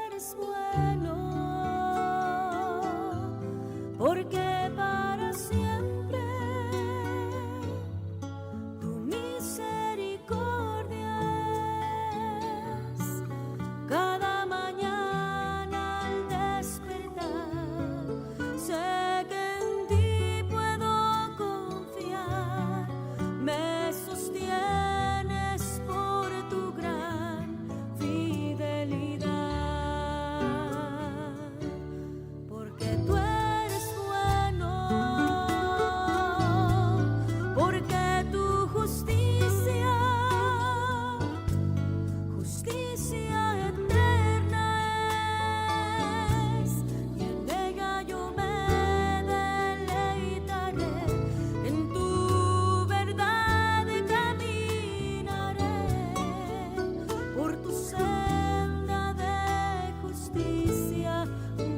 eres bueno, porque para siempre tu misericordia es. Cada mañana al despertar sé que en ti puedo confiar, me sostienes por tu gran fidelidad, porque tú eres bueno, porque tu justicia eterna es, y en ella yo me deleitaré, en tu verdad caminaré, por tu senda de justicia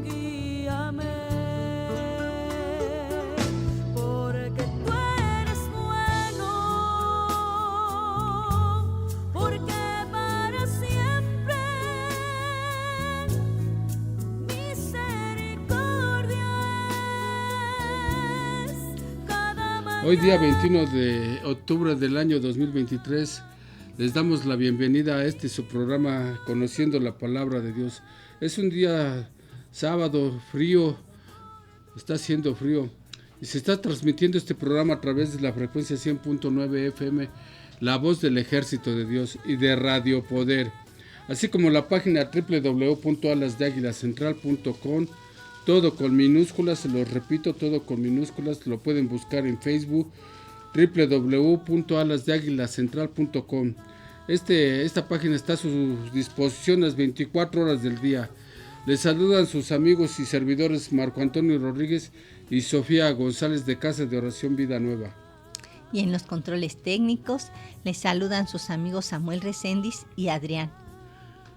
guíame, porque tú eres bueno, porque para siempre misericordia es. Cada Hoy día 21 de octubre del año 2023 les damos la bienvenida a su programa Conociendo la Palabra de Dios. Es un día sábado frío, está haciendo frío y se está transmitiendo este programa a través de la frecuencia 100.9 FM, La Voz del Ejército de Dios, y de Radio Poder, así como la página www.alasdeaguilacentral.com, todo con minúsculas, se los repito, todo con minúsculas. Lo pueden buscar en Facebook, www.alasdeaguilacentral.com. Esta página está a su disposición las 24 horas del día. Les saludan sus amigos y servidores Marco Antonio Rodríguez y Sofía González, de Casa de Oración Vida Nueva. Y en los controles técnicos les saludan sus amigos Samuel Recendis y Adrián.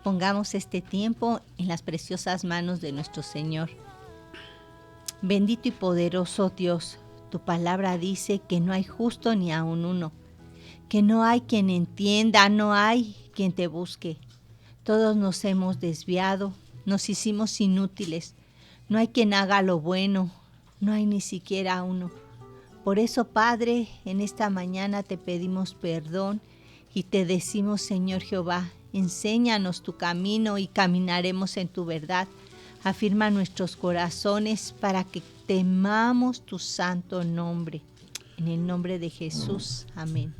Pongamos este tiempo en las preciosas manos de nuestro Señor. Bendito y poderoso Dios, tu palabra dice que no hay justo ni aun uno, que no hay quien entienda, no hay quien te busque. Todos nos hemos desviado, nos hicimos inútiles, no hay quien haga lo bueno, no hay ni siquiera uno. Por eso, Padre, en esta mañana te pedimos perdón y te decimos, Señor Jehová, enséñanos tu camino y caminaremos en tu verdad. Afirma nuestros corazones para que temamos tu santo nombre. En el nombre de Jesús. Amén.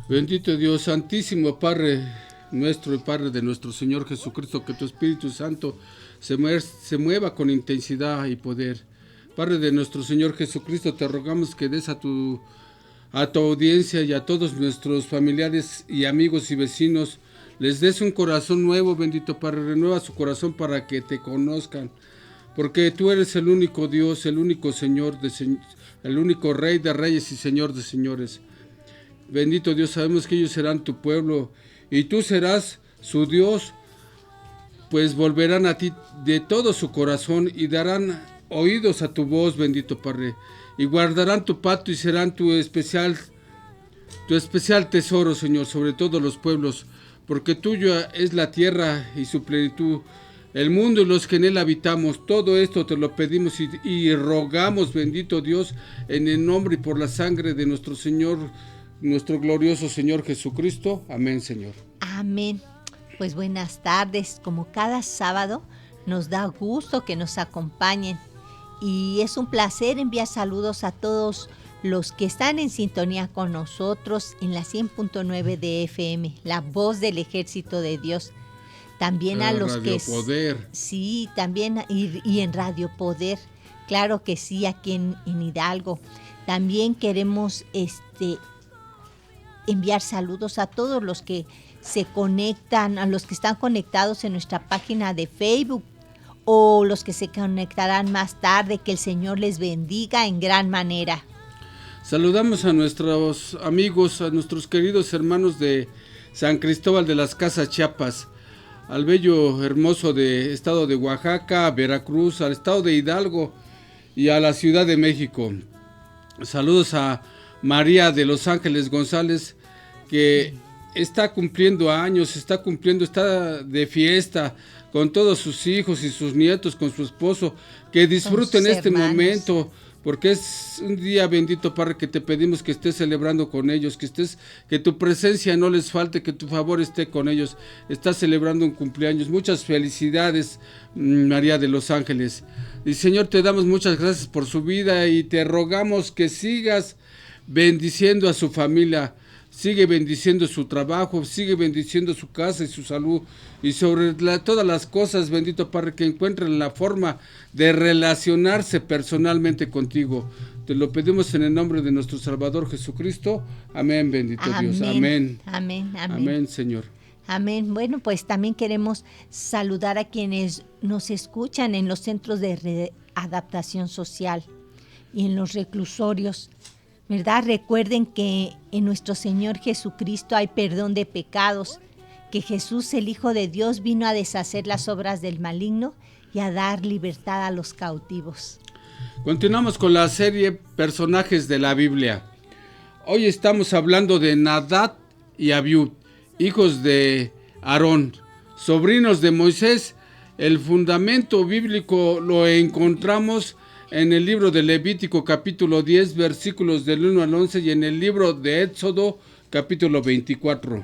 Bendito Dios, Santísimo Padre nuestro y Padre de nuestro Señor Jesucristo, que tu Espíritu Santo se mueva con intensidad y poder. Padre de nuestro Señor Jesucristo, te rogamos que des a tu audiencia y a todos nuestros familiares y amigos y vecinos, les des un corazón nuevo, bendito Padre. Renueva su corazón para que te conozcan, porque tú eres el único Dios, el único Señor, el único Rey de Reyes y Señor de Señores. Bendito Dios, sabemos que ellos serán tu pueblo y tú serás su Dios, pues volverán a ti de todo su corazón y darán oídos a tu voz, bendito Padre, y guardarán tu pacto y serán tu especial tesoro, Señor, sobre todos los pueblos, porque tuya es la tierra y su plenitud, el mundo y los que en él habitamos. Todo esto te lo pedimos y rogamos, bendito Dios, en el nombre y por la sangre de nuestro Señor, nuestro glorioso Señor Jesucristo. Amén, Señor. Amén. Pues buenas tardes. Como cada sábado, nos da gusto que nos acompañen. Y es un placer enviar saludos a todos los que están en sintonía con nosotros en la 100.9 de FM, La Voz del Ejército de Dios. También a los Radio que... Poder. Sí, también y en Radio Poder. Claro que sí, aquí en Hidalgo. También queremos enviar saludos a todos los que se conectan, a los que están conectados en nuestra página de Facebook o los que se conectarán más tarde. Que el Señor les bendiga en gran manera. Saludamos a nuestros amigos, a nuestros queridos hermanos de San Cristóbal de las Casas, Chiapas, al bello hermoso estado de Oaxaca, Veracruz, al estado de Hidalgo y a la Ciudad de México. Saludos a María de Los Ángeles González, que está cumpliendo años, está de fiesta con todos sus hijos y sus nietos, con su esposo, que disfruten este momento, porque es un día bendito, Padre, que te pedimos que estés celebrando con ellos, que tu presencia no les falte, que tu favor esté con ellos. Estás celebrando un cumpleaños. Muchas felicidades, María de los Ángeles. Y Señor, te damos muchas gracias por su vida y te rogamos que sigas bendiciendo a su familia. Sigue bendiciendo su trabajo, sigue bendiciendo su casa y su salud. Y sobre todas las cosas, bendito Padre, que encuentren la forma de relacionarse personalmente contigo. Te lo pedimos en el nombre de nuestro Salvador Jesucristo. Amén, bendito Dios. Amén. Amén, amén. Amén, Señor. Amén. Bueno, pues también queremos saludar a quienes nos escuchan en los centros de readaptación social y en los reclusorios. ¿Verdad? Recuerden que en nuestro Señor Jesucristo hay perdón de pecados, que Jesús, el Hijo de Dios, vino a deshacer las obras del maligno y a dar libertad a los cautivos. Continuamos con la serie Personajes de la Biblia. Hoy estamos hablando de Nadab y Abiú, hijos de Aarón, sobrinos de Moisés. El fundamento bíblico lo encontramos en el libro de Levítico capítulo 10 versículos del 1 al 11 y en el libro de Éxodo capítulo 24.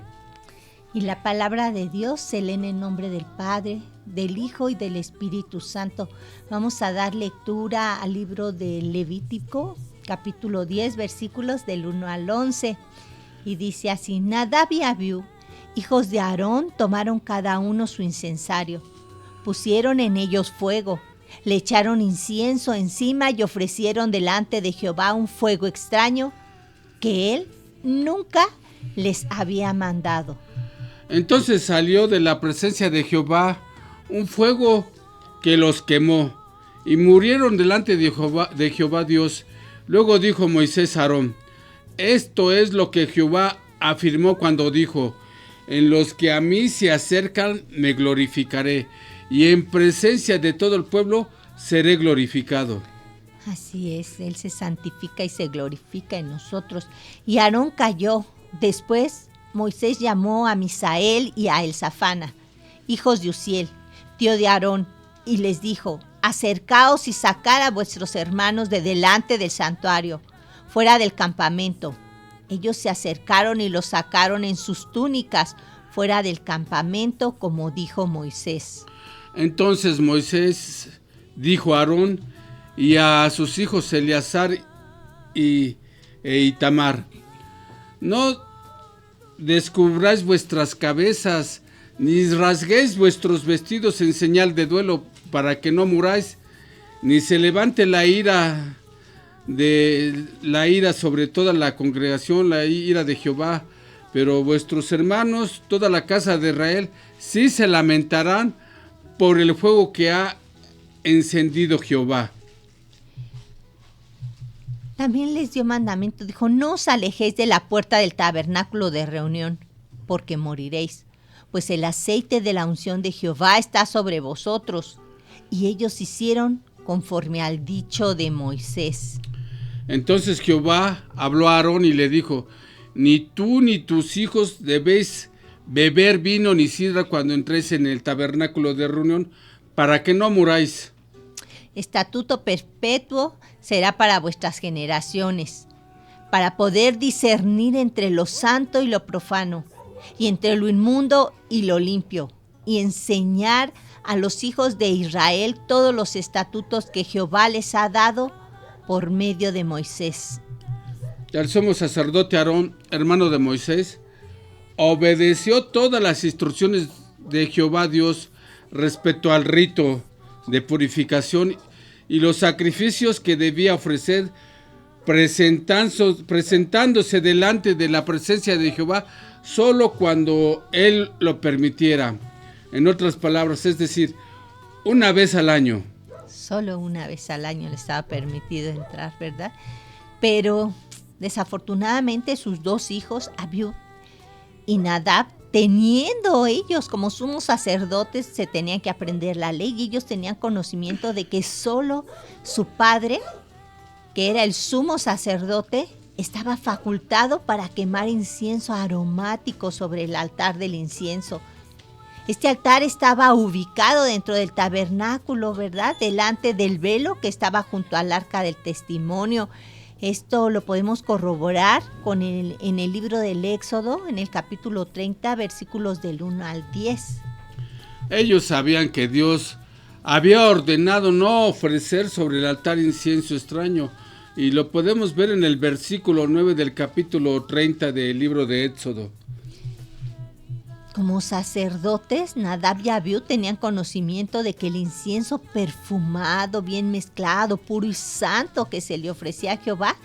Y la palabra de Dios se lee en el nombre del Padre, del Hijo y del Espíritu Santo. Vamos a dar lectura al libro de Levítico capítulo 10 versículos del 1 al 11. Y dice así: Nadab y Abiú, hijos de Aarón, tomaron cada uno su incensario, pusieron en ellos fuego, le echaron incienso encima y ofrecieron delante de Jehová un fuego extraño que él nunca les había mandado. Entonces salió de la presencia de Jehová un fuego que los quemó y murieron delante de Jehová Dios. Luego dijo Moisés a Aarón: esto es lo que Jehová afirmó cuando dijo: en los que a mí se acercan me glorificaré, y en presencia de todo el pueblo seré glorificado. Así es, Él se santifica y se glorifica en nosotros. Y Aarón cayó. Después Moisés llamó a Misael y a Elzafana, hijos de Uziel, tío de Aarón, y les dijo: acercaos y sacad a vuestros hermanos de delante del santuario, fuera del campamento. Ellos se acercaron y los sacaron en sus túnicas, fuera del campamento, como dijo Moisés. Entonces Moisés dijo a Aarón y a sus hijos Eleazar e Itamar: no descubráis vuestras cabezas, ni rasguéis vuestros vestidos en señal de duelo, para que no muráis, ni se levante la ira sobre toda la congregación, la ira de Jehová. Pero vuestros hermanos, toda la casa de Israel, sí se lamentarán por el fuego que ha encendido Jehová. También les dio mandamiento, dijo: no os alejéis de la puerta del tabernáculo de reunión, porque moriréis, pues el aceite de la unción de Jehová está sobre vosotros. Y ellos hicieron conforme al dicho de Moisés. Entonces Jehová habló a Aarón y le dijo: ni tú ni tus hijos debéis beber vino ni sidra cuando entréis en el tabernáculo de reunión, para que no muráis. Estatuto perpetuo será para vuestras generaciones, para poder discernir entre lo santo y lo profano, y entre lo inmundo y lo limpio, y enseñar a los hijos de Israel todos los estatutos que Jehová les ha dado por medio de Moisés. El sumo sacerdote Aarón, hermano de Moisés, obedeció todas las instrucciones de Jehová Dios respecto al rito de purificación y los sacrificios que debía ofrecer, presentándose delante de la presencia de Jehová solo cuando él lo permitiera. En otras palabras, es decir, una vez al año. Solo una vez al año le estaba permitido entrar, ¿verdad? Pero desafortunadamente sus dos hijos, Abiú y Nadab, teniendo ellos como sumos sacerdotes, se tenían que aprender la ley y ellos tenían conocimiento de que solo su padre, que era el sumo sacerdote, estaba facultado para quemar incienso aromático sobre el altar del incienso. Este altar estaba ubicado dentro del tabernáculo, ¿verdad? Delante del velo que estaba junto al arca del testimonio. Esto lo podemos corroborar en el libro del Éxodo, en el capítulo 30, versículos del 1 al 10. Ellos sabían que Dios había ordenado no ofrecer sobre el altar incienso extraño, y lo podemos ver en el versículo 9 del capítulo 30 del libro de Éxodo. Como sacerdotes, Nadab y Abiú tenían conocimiento de que el incienso perfumado, bien mezclado, puro y santo que se le ofrecía a Jehová,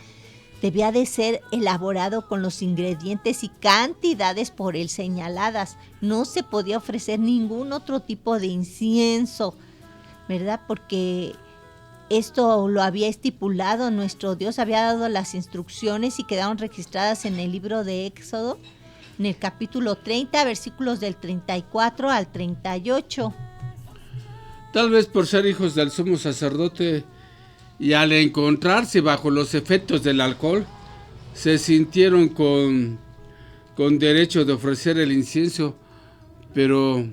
debía de ser elaborado con los ingredientes y cantidades por él señaladas. No se podía ofrecer ningún otro tipo de incienso, ¿verdad? Porque esto lo había estipulado nuestro Dios, había dado las instrucciones y quedaron registradas en el libro de Éxodo, en el capítulo 30, versículos del 34 al 38. Tal vez por ser hijos del sumo sacerdote y al encontrarse bajo los efectos del alcohol, se sintieron con derecho de ofrecer el incienso, pero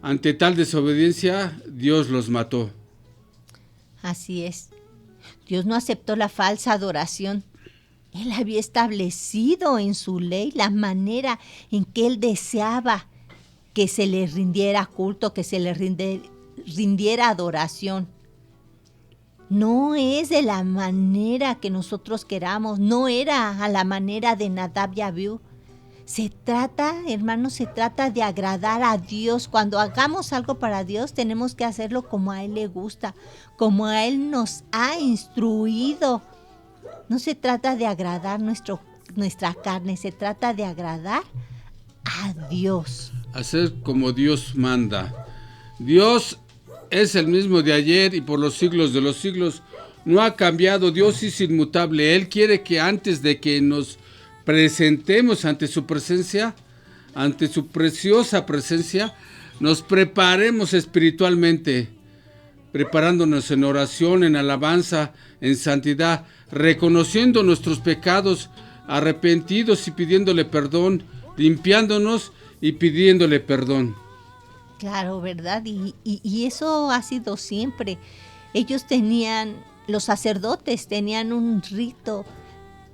ante tal desobediencia, Dios los mató. Así es. Dios no aceptó la falsa adoración. Él había establecido en su ley la manera en que él deseaba que se le rindiera culto, que se le rindiera adoración. No es de la manera que nosotros queramos, no era a la manera de Nadab y Abiú. Se trata, hermanos, se trata de agradar a Dios. Cuando hagamos algo para Dios, tenemos que hacerlo como a Él le gusta, como a Él nos ha instruido. No se trata de agradar nuestra carne, se trata de agradar a Dios. Hacer como Dios manda. Dios es el mismo de ayer y por los siglos de los siglos. No ha cambiado. Dios es inmutable. Él quiere que antes de que nos presentemos ante su presencia, ante su preciosa presencia, nos preparemos espiritualmente, preparándonos en oración, en alabanza, en santidad, reconociendo nuestros pecados, arrepentidos y pidiéndole perdón, limpiándonos y pidiéndole perdón. Claro, ¿verdad? Y eso ha sido siempre. Ellos los sacerdotes tenían un rito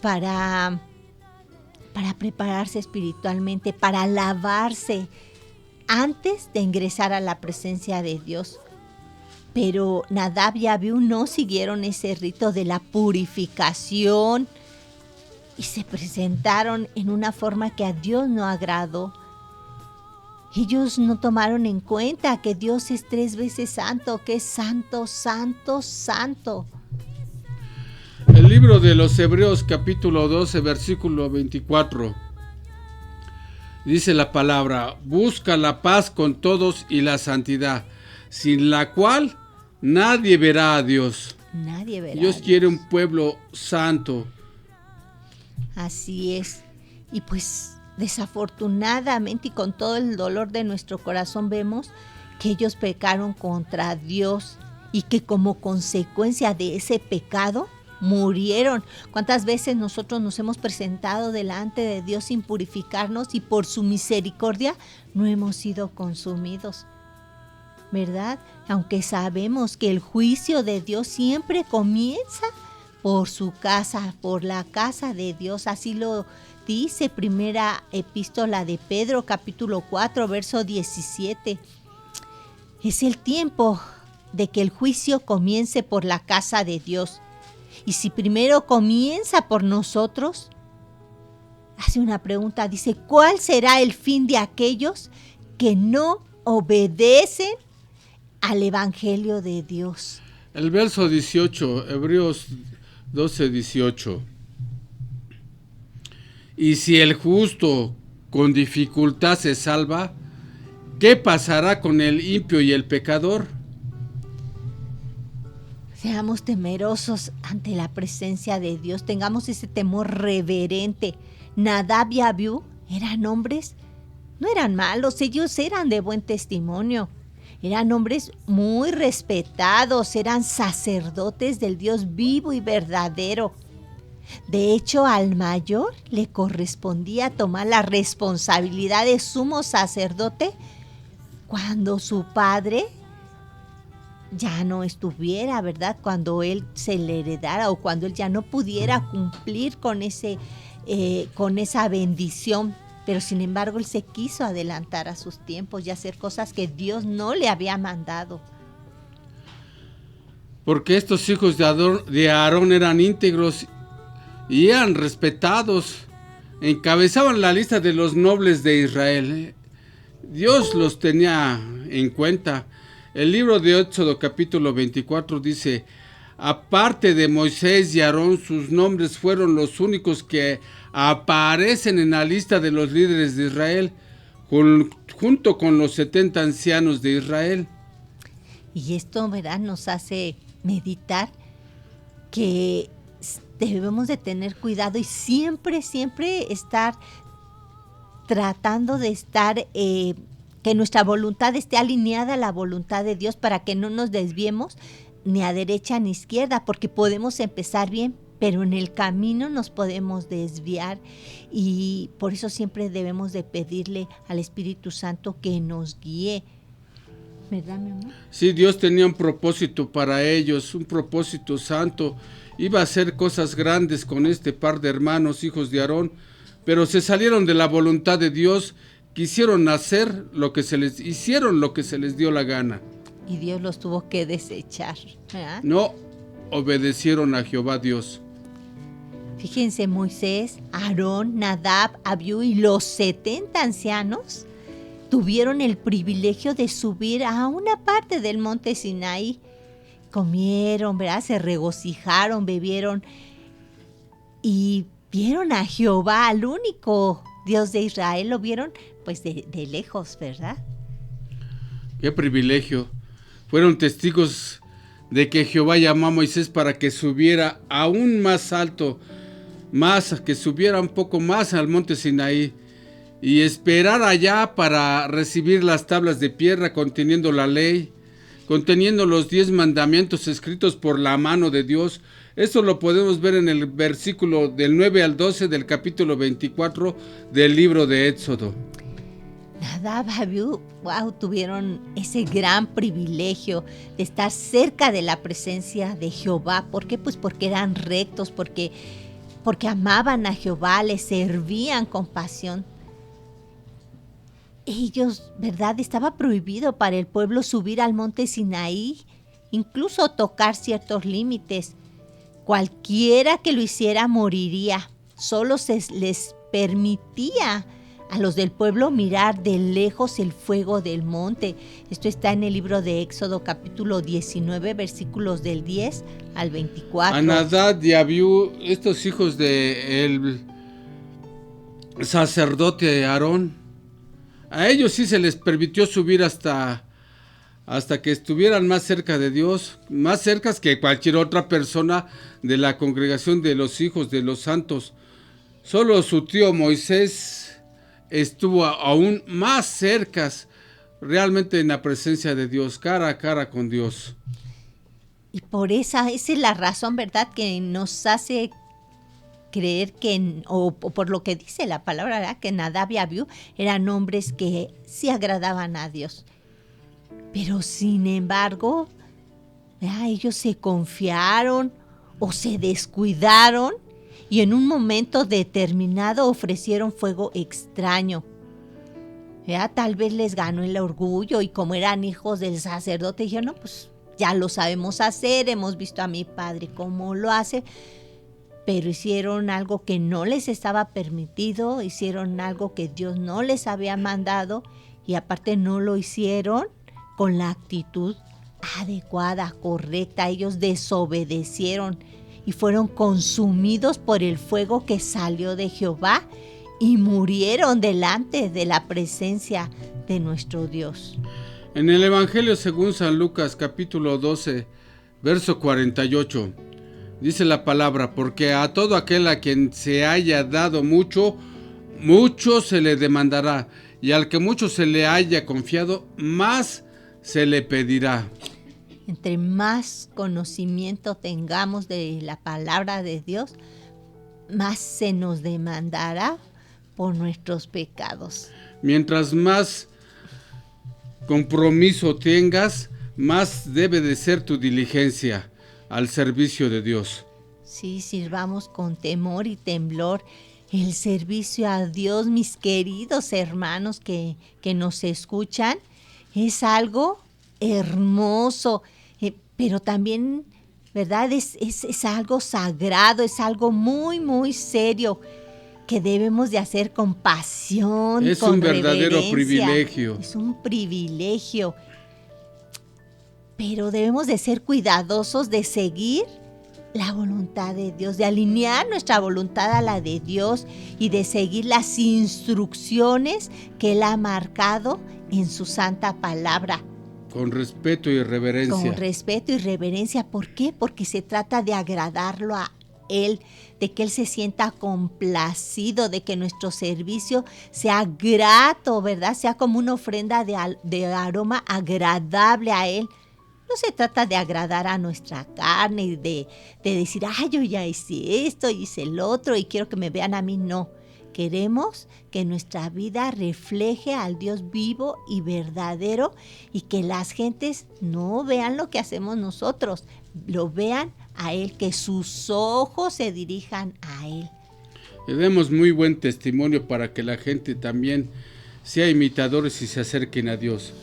para prepararse espiritualmente, para lavarse antes de ingresar a la presencia de Dios. Pero Nadab y Abiú no siguieron ese rito de la purificación y se presentaron en una forma que a Dios no agradó. Ellos no tomaron en cuenta que Dios es 3 veces santo, que es santo, santo, santo. El libro de los Hebreos capítulo 12 versículo 24 dice la palabra: busca la paz con todos y la santidad, sin la cual nadie verá a Dios. Nadie verá. Dios quiere un pueblo santo. Así es. Y pues desafortunadamente y con todo el dolor de nuestro corazón vemos que ellos pecaron contra Dios y que como consecuencia de ese pecado murieron. ¿Cuántas veces nosotros nos hemos presentado delante de Dios sin purificarnos y por su misericordia no hemos sido consumidos? ¿Verdad? Aunque sabemos que el juicio de Dios siempre comienza por su casa, por la casa de Dios. Así lo dice primera epístola de Pedro, capítulo 4, verso 17. Es el tiempo de que el juicio comience por la casa de Dios. Y si primero comienza por nosotros, hace una pregunta, dice: ¿cuál será el fin de aquellos que no obedecen al Evangelio de Dios? El verso 18, Hebreos 12, 18. Y si el justo con dificultad se salva, ¿qué pasará con el impío y el pecador? Seamos temerosos ante la presencia de Dios, tengamos ese temor reverente. Nadab y Abiú eran hombres, no eran malos, ellos eran de buen testimonio. Eran hombres muy respetados, eran sacerdotes del Dios vivo y verdadero. De hecho, al mayor le correspondía tomar la responsabilidad de sumo sacerdote cuando su padre ya no estuviera, ¿verdad? Cuando él se le heredara o cuando él ya no pudiera cumplir con esa bendición. Pero sin embargo, él se quiso adelantar a sus tiempos y hacer cosas que Dios no le había mandado. Porque estos hijos de Aarón eran íntegros y eran respetados. Encabezaban la lista de los nobles de Israel. Dios los tenía en cuenta. El libro de Éxodo capítulo 24 dice: aparte de Moisés y Aarón, sus nombres fueron los únicos que aparecen en la lista de los líderes de Israel, junto con los 70 ancianos de Israel. Y esto, ¿verdad?, nos hace meditar que debemos de tener cuidado y siempre estar tratando de estar, que nuestra voluntad esté alineada a la voluntad de Dios para que no nos desviemos ni a derecha ni a izquierda, porque podemos empezar bien, pero en el camino nos podemos desviar y por eso siempre debemos de pedirle al Espíritu Santo que nos guíe. ¿Verdad, mi amor? Sí, Dios tenía un propósito para ellos, un propósito santo. Iba a hacer cosas grandes con este par de hermanos, hijos de Aarón, pero se salieron de la voluntad de Dios, quisieron hacer hicieron lo que se les dio la gana. Y Dios los tuvo que desechar, ¿verdad? No obedecieron a Jehová Dios. Fíjense, Moisés, Aarón, Nadab, Abiú y los 70 ancianos tuvieron el privilegio de subir a una parte del monte Sinaí. Comieron, ¿verdad? Se regocijaron, bebieron y vieron a Jehová, al único Dios de Israel. Lo vieron pues de lejos, ¿verdad? Qué privilegio. Fueron testigos de que Jehová llamó a Moisés para que subiera aún más alto, que subiera un poco más al monte Sinaí y esperar allá para recibir las tablas de piedra conteniendo la ley, conteniendo los 10 mandamientos escritos por la mano de Dios. Esto lo podemos ver en el versículo del 9 al 12 del capítulo 24 del libro de Éxodo. Nadab, Abiú, tuvieron ese gran privilegio de estar cerca de la presencia de Jehová. ¿Por qué? Pues porque eran rectos, porque amaban a Jehová, le servían con pasión. Ellos, ¿verdad? Estaba prohibido para el pueblo subir al monte Sinaí, incluso tocar ciertos límites. Cualquiera que lo hiciera moriría. Solo se les permitía a los del pueblo mirar de lejos el fuego del monte. Esto está en el libro de Éxodo capítulo 19, versículos del 10 al 24. A Nadab y Abiú, estos hijos del sacerdote Aarón, a ellos sí se les permitió subir hasta que estuvieran más cerca de Dios, más cerca que cualquier otra persona de la congregación de los hijos de los santos. Solo su tío Moisés estuvo aún más cerca, realmente en la presencia de Dios, cara a cara con Dios. Y por esa es la razón, ¿verdad?, que nos hace creer que, o por lo que dice la palabra, ¿verdad?, que Nadab y Abiú eran hombres que sí agradaban a Dios. Pero sin embargo, ¿verdad?, ellos se confiaron o se descuidaron y en un momento determinado ofrecieron fuego extraño. ¿Verdad? Tal vez les ganó el orgullo y como eran hijos del sacerdote, dijeron, no, pues ya lo sabemos hacer, hemos visto a mi padre cómo lo hace, pero hicieron algo que no les estaba permitido, hicieron algo que Dios no les había mandado y aparte no lo hicieron con la actitud adecuada, correcta. Ellos desobedecieron y fueron consumidos por el fuego que salió de Jehová y murieron delante de la presencia de nuestro Dios. En el Evangelio según San Lucas capítulo 12, verso 48, dice la palabra: porque a todo aquel a quien se haya dado mucho, mucho se le demandará, y al que mucho se le haya confiado, más se le pedirá. Entre más conocimiento tengamos de la palabra de Dios, más se nos demandará por nuestros pecados. Mientras más compromiso tengas, más debe de ser tu diligencia al servicio de Dios. Sí, sirvamos con temor y temblor el servicio a Dios, mis queridos hermanos que nos escuchan. Es algo hermoso, pero también, ¿verdad? Es algo sagrado, es algo muy, muy serio que debemos de hacer con pasión, Es con un verdadero reverencia. privilegio. Es un privilegio. Pero debemos de ser cuidadosos de seguir la voluntad de Dios, de alinear nuestra voluntad a la de Dios y de seguir las instrucciones que Él ha marcado en su santa palabra. Con respeto y reverencia. Con respeto y reverencia. ¿Por qué? Porque se trata de agradarlo a Él, de que Él se sienta complacido, de que nuestro servicio sea grato, ¿verdad? Sea como una ofrenda de aroma agradable a Él. No se trata de agradar a nuestra carne y de decir, ay, yo ya hice esto, hice el otro y quiero que me vean a mí. No, queremos que nuestra vida refleje al Dios vivo y verdadero y que las gentes no vean lo que hacemos nosotros, lo vean a Él, que sus ojos se dirijan a Él. Le demos muy buen testimonio para que la gente también sea imitadores y se acerquen a Dios.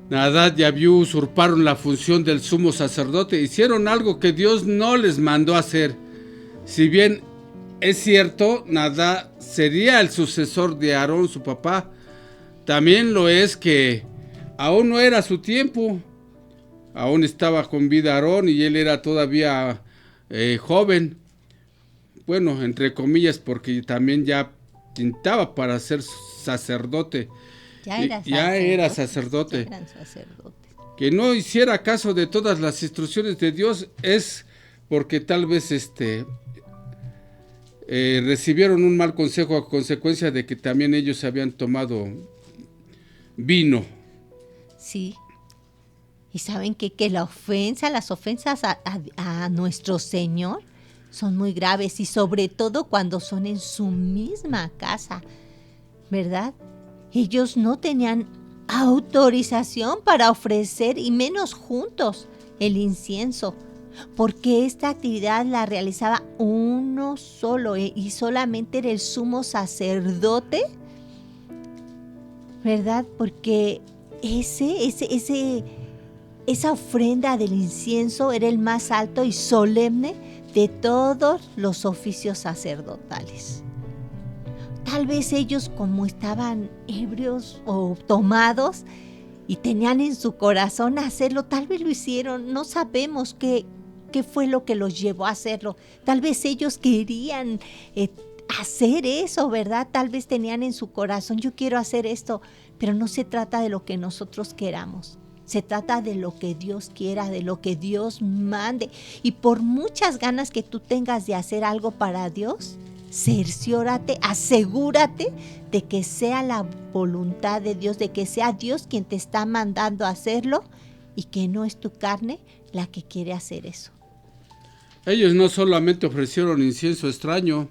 Nadab y Abiú usurparon la función del sumo sacerdote, hicieron algo que Dios no les mandó hacer. Si bien es cierto, Nadab sería el sucesor de Aarón, su papá, también lo es que aún no era su tiempo. Aún estaba con vida Aarón y él era todavía joven. Bueno, entre comillas, porque también ya pintaba para ser sacerdote. Ya era sacerdote. Eran sacerdotes. Que no hiciera caso de todas las instrucciones de Dios es porque tal vez recibieron un mal consejo a consecuencia de que también ellos habían tomado vino. Sí. Y saben que las ofensas a nuestro Señor son muy graves y sobre todo cuando son en su misma casa, ¿verdad? Ellos no tenían autorización para ofrecer, y menos juntos, el incienso, porque esta actividad la realizaba uno solo y solamente era el sumo sacerdote, ¿verdad? Porque esa ofrenda del incienso era el más alto y solemne de todos los oficios sacerdotales. Tal vez ellos, como estaban ebrios o tomados y tenían en su corazón hacerlo, tal vez lo hicieron, no sabemos qué fue lo que los llevó a hacerlo. Tal vez ellos querían hacer eso, ¿verdad? Tal vez tenían en su corazón, yo quiero hacer esto, pero no se trata de lo que nosotros queramos. Se trata de lo que Dios quiera, de lo que Dios mande. Y por muchas ganas que tú tengas de hacer algo para Dios, cerciórate, asegúrate de que sea la voluntad de Dios, de que sea Dios quien te está mandando a hacerlo y que no es tu carne la que quiere hacer eso. Ellos no solamente ofrecieron incienso extraño,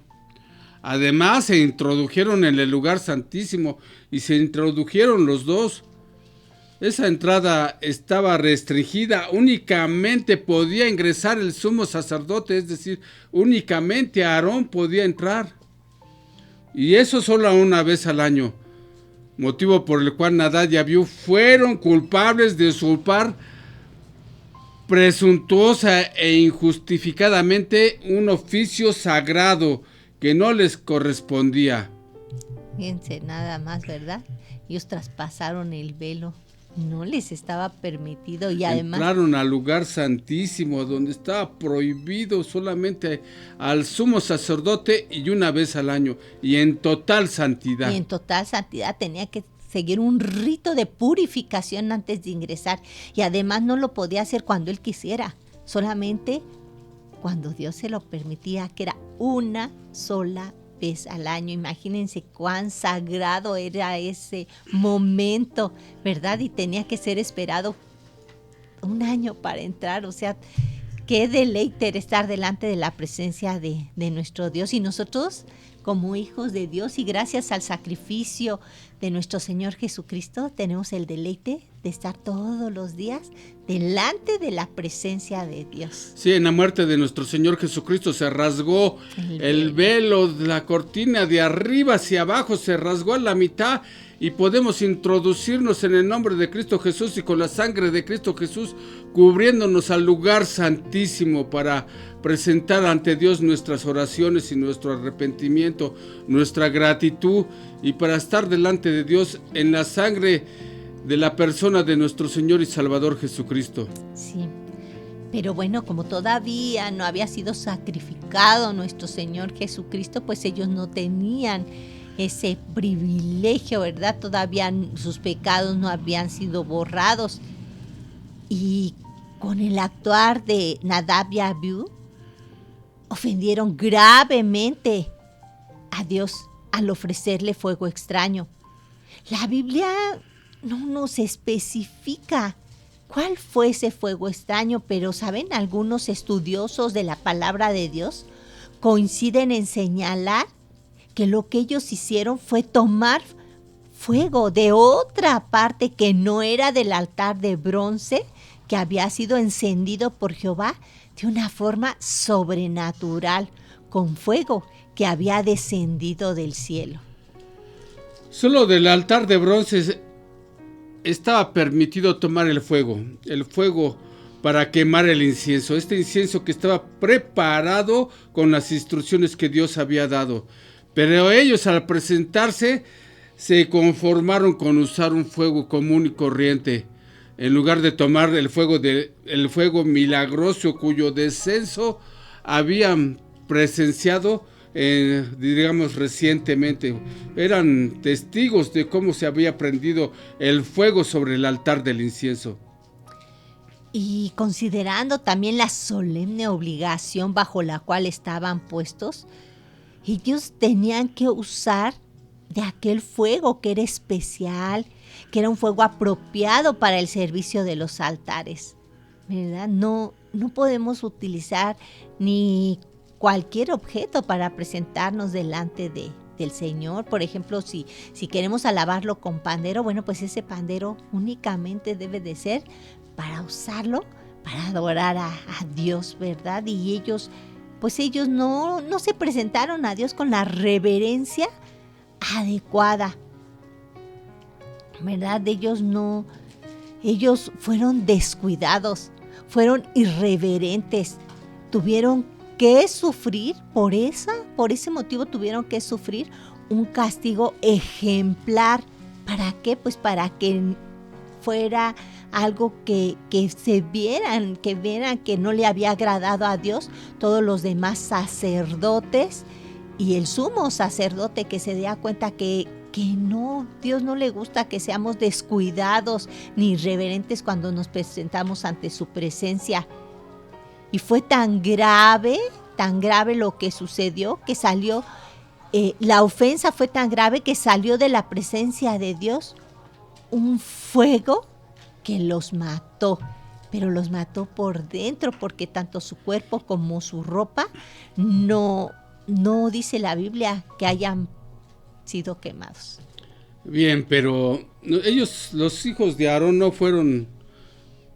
además se introdujeron en el lugar santísimo y se introdujeron los dos. Esa entrada estaba restringida, únicamente podía ingresar el sumo sacerdote, es decir, únicamente Aarón podía entrar. Y eso solo una vez al año, motivo por el cual Nadab y Abiú fueron culpables de usurpar presuntuosa e injustificadamente un oficio sagrado que no les correspondía. Fíjense nada más, ¿verdad? Ellos traspasaron el velo. No les estaba permitido y además entraron al lugar santísimo donde estaba prohibido solamente al sumo sacerdote y una vez al año y en total santidad. Y en total santidad tenía que seguir un rito de purificación antes de ingresar y además no lo podía hacer cuando él quisiera, solamente cuando Dios se lo permitía, que era una sola vez al año. Imagínense cuán sagrado era ese momento, ¿verdad? Y tenía que ser esperado un año para entrar, o sea, Qué deleite estar delante de la presencia de nuestro Dios. Y nosotros, como hijos de Dios y gracias al sacrificio de nuestro Señor Jesucristo, tenemos el deleite de estar todos los días delante de la presencia de Dios. Sí, en la muerte de nuestro Señor Jesucristo se rasgó el velo, la cortina de arriba hacia abajo, se rasgó a la mitad y podemos introducirnos en el nombre de Cristo Jesús y con la sangre de Cristo Jesús cubriéndonos al lugar santísimo para presentar ante Dios nuestras oraciones y nuestro arrepentimiento, nuestra gratitud y para estar delante de Dios en la sangre de la persona de nuestro Señor y Salvador Jesucristo. Sí, pero bueno, como todavía no había sido sacrificado nuestro Señor Jesucristo, pues ellos no tenían ese privilegio, ¿verdad? Todavía sus pecados no habían sido borrados. Y con el actuar de Nadab y Abiú, ofendieron gravemente a Dios al ofrecerle fuego extraño. La Biblia no nos especifica cuál fue ese fuego extraño, pero ¿saben? Algunos estudiosos de la palabra de Dios coinciden en señalar que lo que ellos hicieron fue tomar fuego de otra parte que no era del altar de bronce que había sido encendido por Jehová de una forma sobrenatural, con fuego que había descendido del cielo. Solo del altar de bronce estaba permitido tomar el fuego para quemar el incienso, este incienso que estaba preparado con las instrucciones que Dios había dado. Pero ellos al presentarse se conformaron con usar un fuego común y corriente, en lugar de tomar el fuego milagroso cuyo descenso habían presenciado, digamos recientemente. Eran testigos de cómo se había prendido el fuego sobre el altar del incienso. Y considerando también la solemne obligación bajo la cual estaban puestos, ellos tenían que usar de aquel fuego que era especial, que era un fuego apropiado para el servicio de los altares, ¿verdad? No podemos utilizar ni cualquier objeto para presentarnos delante del Señor. Por ejemplo, si queremos alabarlo con pandero, bueno, pues ese pandero únicamente debe de ser para usarlo, para adorar a Dios, ¿verdad? Y ellos no se presentaron a Dios con la reverencia adecuada, ¿verdad? Ellos fueron descuidados, fueron irreverentes, tuvieron que sufrir por ese motivo tuvieron que sufrir un castigo ejemplar. ¿Para qué? Pues para que fuera algo que vieran que no le había agradado a Dios, todos los demás sacerdotes y el sumo sacerdote que se dé cuenta que no, Dios no le gusta que seamos descuidados ni irreverentes cuando nos presentamos ante su presencia. Y fue tan grave lo que sucedió que salió, la ofensa fue tan grave que salió de la presencia de Dios un fuego que los mató, pero los mató por dentro, porque tanto su cuerpo como su ropa no dice la Biblia que hayan sido quemados. Bien, pero ellos, los hijos de Aarón, no fueron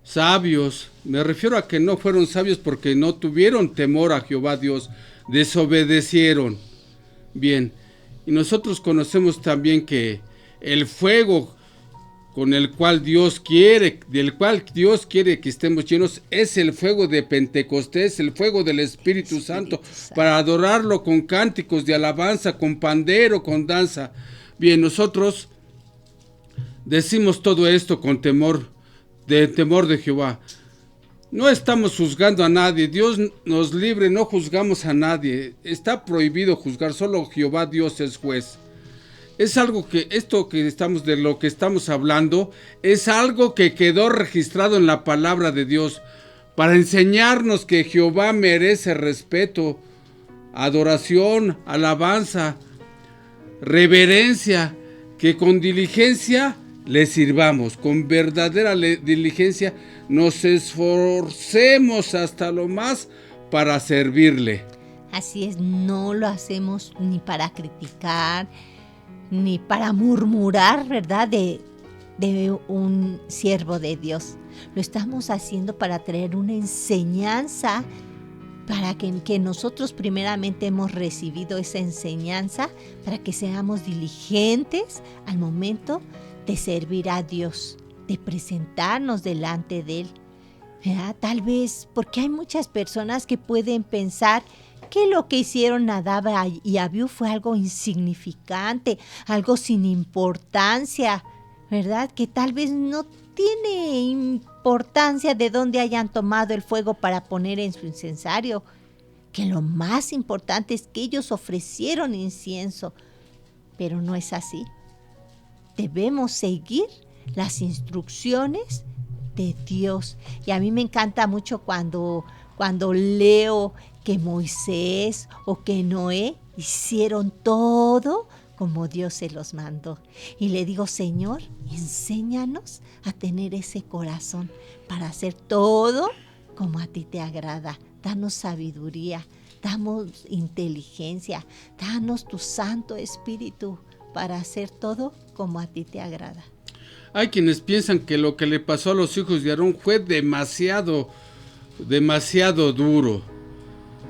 sabios. Me refiero a que no fueron sabios porque no tuvieron temor a Jehová Dios, desobedecieron. Bien, y nosotros conocemos también que el fuego con el cual del cual Dios quiere que estemos llenos, es el fuego de Pentecostés, el fuego del Espíritu Santo, para adorarlo con cánticos de alabanza, con pandero, con danza. Bien, nosotros decimos todo esto con temor de Jehová. No estamos juzgando a nadie, Dios nos libre, no juzgamos a nadie, está prohibido juzgar, solo Jehová Dios es juez. Es algo que de lo que estamos hablando, es algo que quedó registrado en la palabra de Dios para enseñarnos que Jehová merece respeto, adoración, alabanza, reverencia, que con diligencia le sirvamos con verdadera diligencia, nos esforcemos hasta lo más para servirle. Así es, no lo hacemos ni para criticar, ni para murmurar, ¿verdad? De un siervo de Dios. Lo estamos haciendo para traer una enseñanza, para que nosotros primeramente hemos recibido esa enseñanza, para que seamos diligentes al momento de servir a Dios, de presentarnos delante de Él. ¿Verdad? Tal vez porque hay muchas personas que pueden pensar que lo que hicieron Nadab y Abiú fue algo insignificante, algo sin importancia, ¿verdad? Que tal vez no tiene importancia de dónde hayan tomado el fuego para poner en su incensario, que lo más importante es que ellos ofrecieron incienso, pero no es así. Debemos seguir las instrucciones de Dios. Y a mí me encanta mucho cuando leo que Moisés o que Noé hicieron todo como Dios se los mandó. Y le digo, Señor, enséñanos a tener ese corazón para hacer todo como a ti te agrada. Danos sabiduría, danos inteligencia, danos tu Santo Espíritu para hacer todo como a ti te agrada. Hay quienes piensan que lo que le pasó a los hijos de Aarón fue demasiado duro.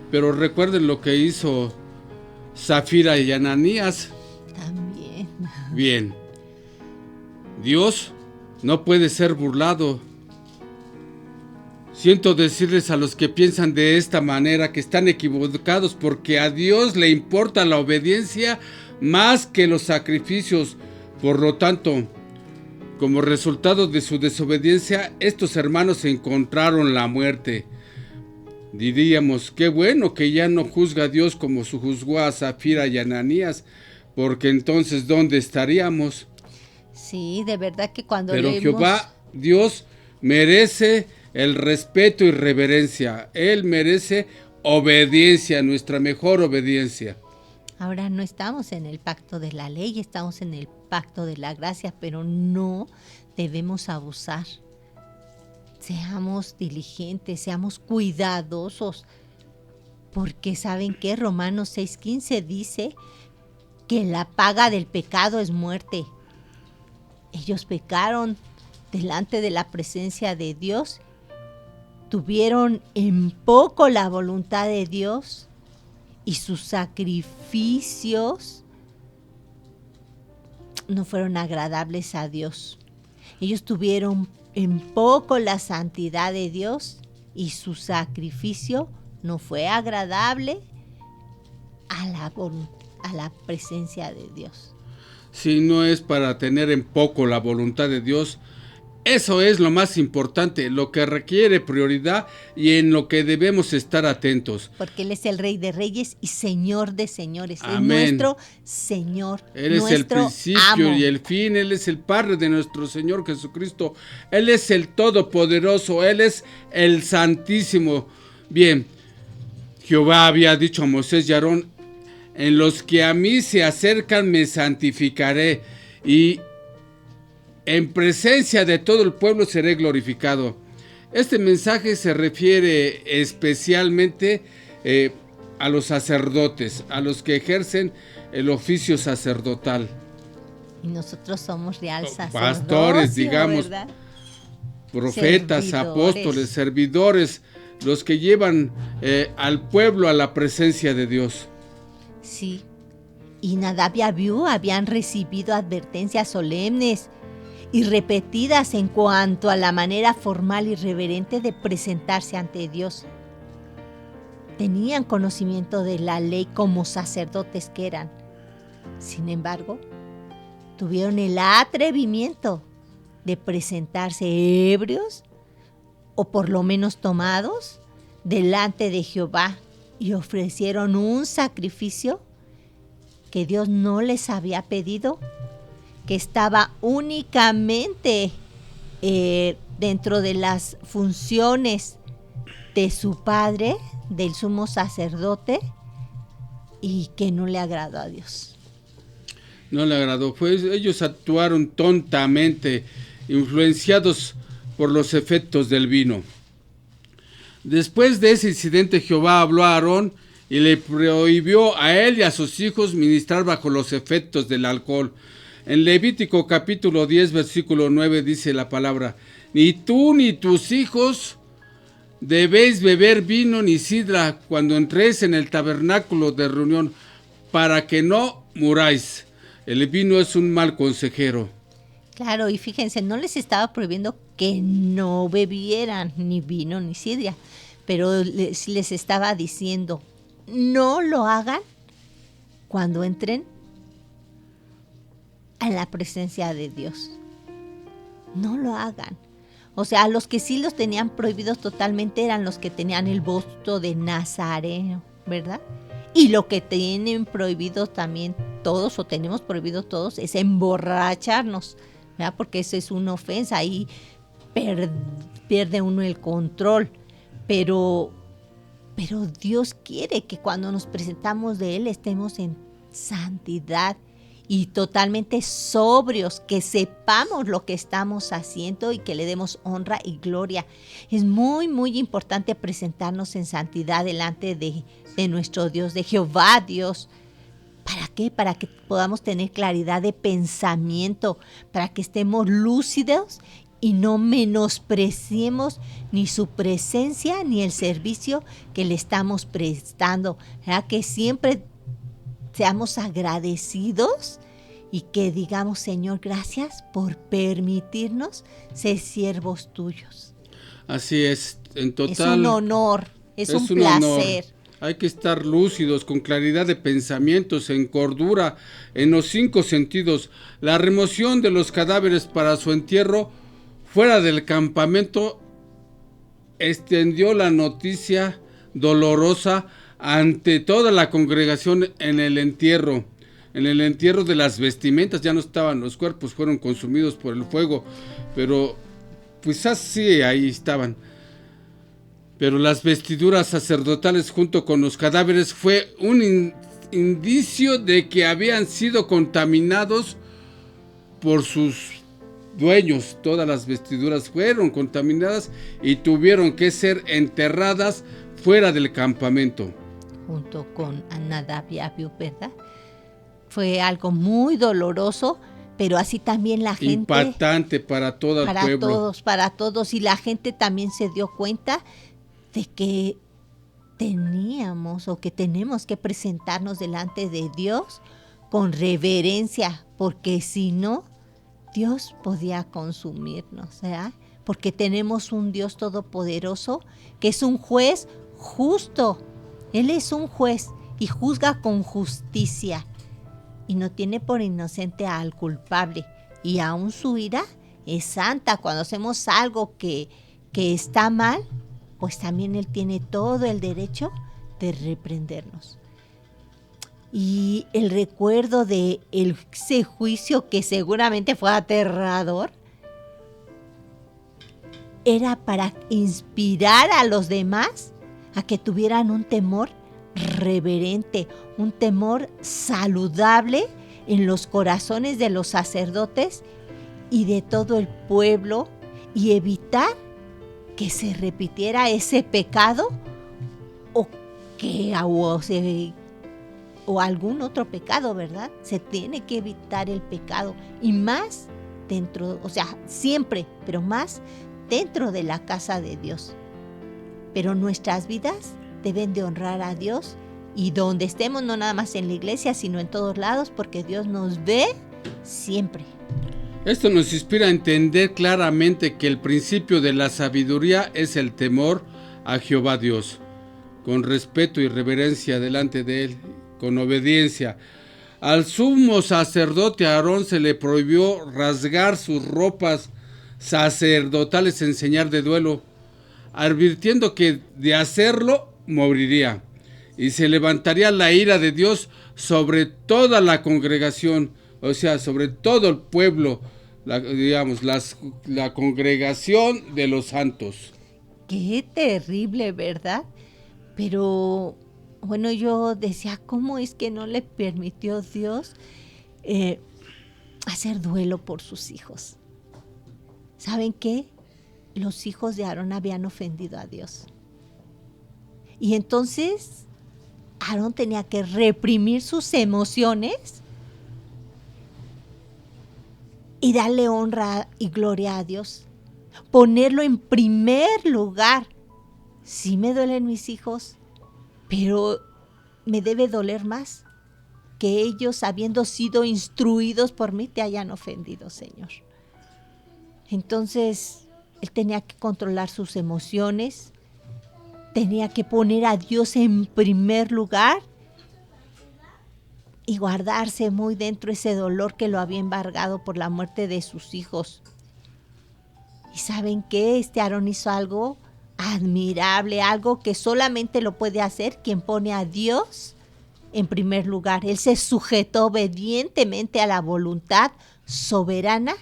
Pero recuerden lo que hizo Zafira y Ananías. También. Bien. Dios no puede ser burlado. Siento decirles a los que piensan de esta manera que están equivocados, porque a Dios le importa la obediencia más que los sacrificios. Por lo tanto, como resultado de su desobediencia, estos hermanos encontraron la muerte. Diríamos, qué bueno que ya no juzga a Dios como juzgó a Zafira y Ananías, porque entonces, ¿dónde estaríamos? Sí, de verdad que cuando Pero leemos... Jehová, Dios, merece el respeto y reverencia. Él merece obediencia, nuestra mejor obediencia. Ahora no estamos en el pacto de la ley, estamos en el pacto de la gracia, pero no debemos abusar. Seamos diligentes, seamos cuidadosos, porque ¿saben qué? Romanos 6:15 dice que la paga del pecado es muerte. Ellos pecaron delante de la presencia de Dios, tuvieron en poco la voluntad de Dios y sus sacrificios no fueron agradables a Dios. Ellos tuvieron en poco la santidad de Dios y su sacrificio no fue agradable a la presencia de Dios. Si no es para tener en poco la voluntad de Dios, eso es lo más importante, lo que requiere prioridad y en lo que debemos estar atentos. Porque Él es el Rey de Reyes y Señor de Señores. Amén. Es nuestro Señor, Él es el principio amo. y el fin, Él es el Padre de nuestro Señor Jesucristo. Él es el Todopoderoso, Él es el Santísimo. Bien, Jehová había dicho a Moisés y Aarón, en los que a mí se acercan me santificaré y en presencia de todo el pueblo seré glorificado. Este mensaje se refiere especialmente a los sacerdotes, a los que ejercen el oficio sacerdotal. Y nosotros somos real sacerdocio, Pastores, digamos, ¿verdad? Profetas, Servidores. apóstoles, servidores, los que llevan al pueblo a la presencia de Dios. Sí. Y Nadab y Abiú habían recibido advertencias solemnes y repetidas en cuanto a la manera formal y reverente de presentarse ante Dios. Tenían conocimiento de la ley como sacerdotes que eran. Sin embargo, tuvieron el atrevimiento de presentarse ebrios o por lo menos tomados delante de Jehová y ofrecieron un sacrificio que Dios no les había pedido, que estaba únicamente dentro de las funciones de su padre, del sumo sacerdote, y que no le agradó a Dios. No le agradó. Ellos actuaron tontamente, influenciados por los efectos del vino. Después de ese incidente, Jehová habló a Aarón y le prohibió a él y a sus hijos ministrar bajo los efectos del alcohol. En Levítico capítulo 10, versículo 9 dice la palabra: ni tú ni tus hijos debéis beber vino ni sidra cuando entréis en el tabernáculo de reunión, para que no muráis. El vino es un mal consejero. Claro, y fíjense, no les estaba prohibiendo que no bebieran ni vino ni sidra, pero les estaba diciendo, no lo hagan cuando entren a la presencia de Dios. No lo hagan. O sea, los que sí los tenían prohibidos totalmente eran los que tenían el voto de Nazareno, ¿verdad? Y lo que tienen prohibido también todos, o tenemos prohibido todos, es emborracharnos, ¿verdad? Porque eso es una ofensa, ahí pierde uno el control. Pero Dios quiere que cuando nos presentamos de Él estemos en santidad y totalmente sobrios, que sepamos lo que estamos haciendo y que le demos honra y gloria. Es muy, muy importante presentarnos en santidad delante de nuestro Dios, de Jehová Dios. ¿Para qué? Para que podamos tener claridad de pensamiento, para que estemos lúcidos y no menospreciemos ni su presencia ni el servicio que le estamos prestando. ¿Verdad? Que siempre seamos agradecidos y que digamos, Señor, gracias por permitirnos ser siervos tuyos. Así es, en total. Es un honor, es un placer. Honor. Hay que estar lúcidos, con claridad de pensamientos, en cordura, en los 5 sentidos. La remoción de los cadáveres para su entierro fuera del campamento extendió la noticia dolorosa ante toda la congregación en el entierro. En el entierro de las vestimentas ya no estaban, los cuerpos fueron consumidos por el fuego, pero pues así ahí estaban. Pero las vestiduras sacerdotales junto con los cadáveres fue un indicio de que habían sido contaminados por sus dueños. Todas las vestiduras fueron contaminadas y tuvieron que ser enterradas fuera del campamento. Junto con Nadab y Abiú, ¿verdad? Fue algo muy doloroso, pero así también la gente... Impactante para todo el pueblo. Para todos. Y la gente también se dio cuenta de que teníamos o que tenemos que presentarnos delante de Dios con reverencia, porque si no, Dios podía consumirnos, ¿verdad? Porque tenemos un Dios todopoderoso que es un juez justo. Él es un juez y juzga con justicia y no tiene por inocente al culpable, y aún su ira es santa. Cuando hacemos algo que está mal, pues también Él tiene todo el derecho de reprendernos. Y el recuerdo de ese juicio, que seguramente fue aterrador, era para inspirar a los demás a que tuvieran un temor reverente, un temor saludable en los corazones de los sacerdotes y de todo el pueblo, y evitar que se repitiera ese pecado o algún otro pecado, ¿verdad? Se tiene que evitar el pecado, y más dentro, o sea, siempre, pero más dentro de la casa de Dios. Pero nuestras vidas deben de honrar a Dios, y donde estemos, no nada más en la iglesia, sino en todos lados, porque Dios nos ve siempre. Esto nos inspira a entender claramente que el principio de la sabiduría es el temor a Jehová Dios, con respeto y reverencia delante de Él, con obediencia. Al sumo sacerdote Aarón se le prohibió rasgar sus ropas sacerdotales en señal de duelo, advirtiendo que de hacerlo moriría, y se levantaría la ira de Dios sobre toda la congregación, o sea, sobre todo el pueblo, la congregación de los santos. Qué terrible, ¿verdad? Pero bueno, yo decía, ¿cómo es que no le permitió Dios hacer duelo por sus hijos. ¿Saben qué? Los hijos de Aarón habían ofendido a Dios. Y entonces Aarón tenía que reprimir sus emociones y darle honra y gloria a Dios. Ponerlo en primer lugar. Sí me duelen mis hijos, pero me debe doler más que ellos, habiendo sido instruidos por mí, te hayan ofendido, Señor. Entonces, él tenía que controlar sus emociones, tenía que poner a Dios en primer lugar y guardarse muy dentro ese dolor que lo había embargado por la muerte de sus hijos. ¿Y saben qué? Este Aarón hizo algo admirable, algo que solamente lo puede hacer quien pone a Dios en primer lugar. Él se sujetó obedientemente a la voluntad soberana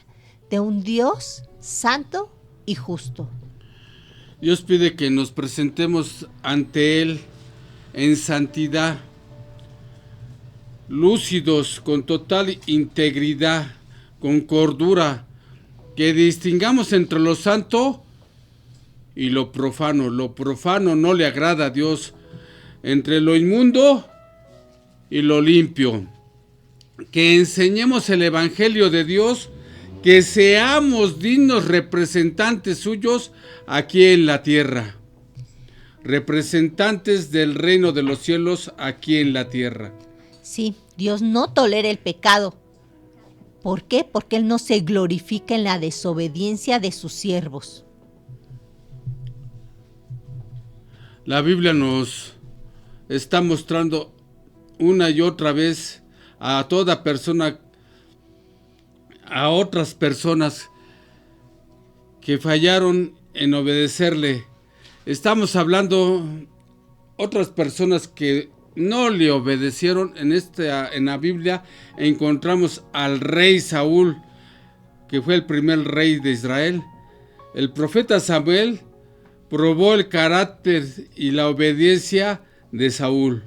de un Dios santo y justo. Dios pide que nos presentemos ante Él en santidad, lúcidos, con total integridad, con cordura, que distingamos entre lo santo y lo profano. Lo profano no le agrada a Dios, entre lo inmundo y lo limpio. Que enseñemos el Evangelio de Dios, que seamos dignos representantes suyos aquí en la tierra. Representantes del reino de los cielos aquí en la tierra. Sí, Dios no tolera el pecado. ¿Por qué? Porque Él no se glorifica en la desobediencia de sus siervos. La Biblia nos está mostrando una y otra vez a toda persona, a otras personas que fallaron en obedecerle. Estamos hablando otras personas que no le obedecieron. En la Biblia encontramos al rey Saúl, que fue el primer rey de Israel. El profeta Samuel probó el carácter y la obediencia de Saúl.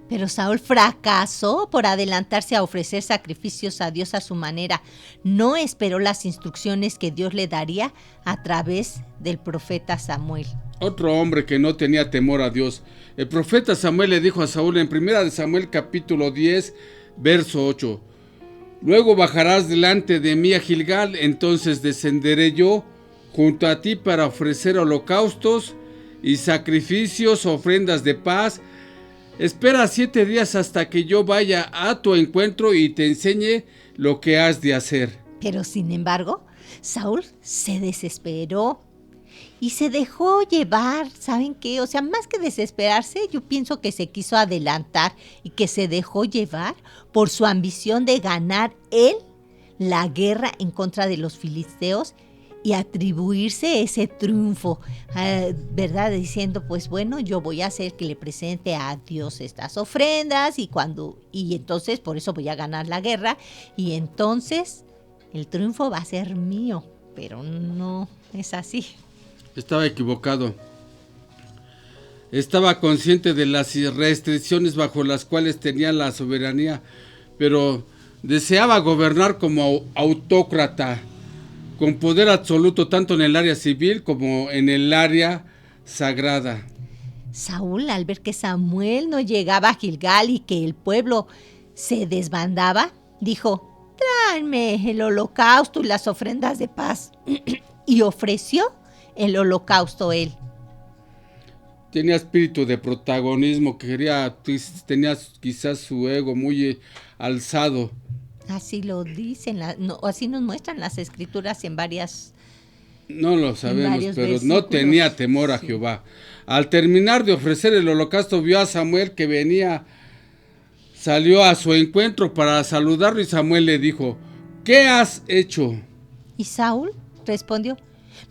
Pero Saúl fracasó por adelantarse a ofrecer sacrificios a Dios a su manera. No esperó las instrucciones que Dios le daría a través del profeta Samuel. Otro hombre que no tenía temor a Dios. El profeta Samuel le dijo a Saúl en 1 Samuel capítulo 10, verso 8: Luego bajarás delante de mí a Gilgal, entonces descenderé yo junto a ti para ofrecer holocaustos y sacrificios, ofrendas de paz. Espera 7 días hasta que yo vaya a tu encuentro y te enseñe lo que has de hacer. Pero sin embargo, Saúl se desesperó y se dejó llevar. ¿Saben qué? O sea, más que desesperarse, yo pienso que se quiso adelantar y que se dejó llevar por su ambición de ganar él la guerra en contra de los filisteos y atribuirse ese triunfo, ¿verdad? Diciendo, pues bueno, yo voy a hacer que le presente a Dios estas ofrendas y entonces por eso voy a ganar la guerra y entonces el triunfo va a ser mío. Pero no es así. Estaba equivocado. Estaba consciente de las restricciones bajo las cuales tenía la soberanía, pero deseaba gobernar como autócrata, con poder absoluto tanto en el área civil como en el área sagrada. Saúl, al ver que Samuel no llegaba a Gilgal y que el pueblo se desbandaba, dijo, tráeme el holocausto y las ofrendas de paz. Y ofreció el holocausto él. Tenía espíritu de protagonismo, tenía quizás su ego muy alzado. Así lo dicen, así nos muestran las escrituras en varias. No lo sabemos, pero versículos. no tenía temor a Jehová. Al terminar de ofrecer el holocausto, vio a Samuel que venía, salió a su encuentro para saludarlo y Samuel le dijo, ¿qué has hecho? Y Saúl respondió,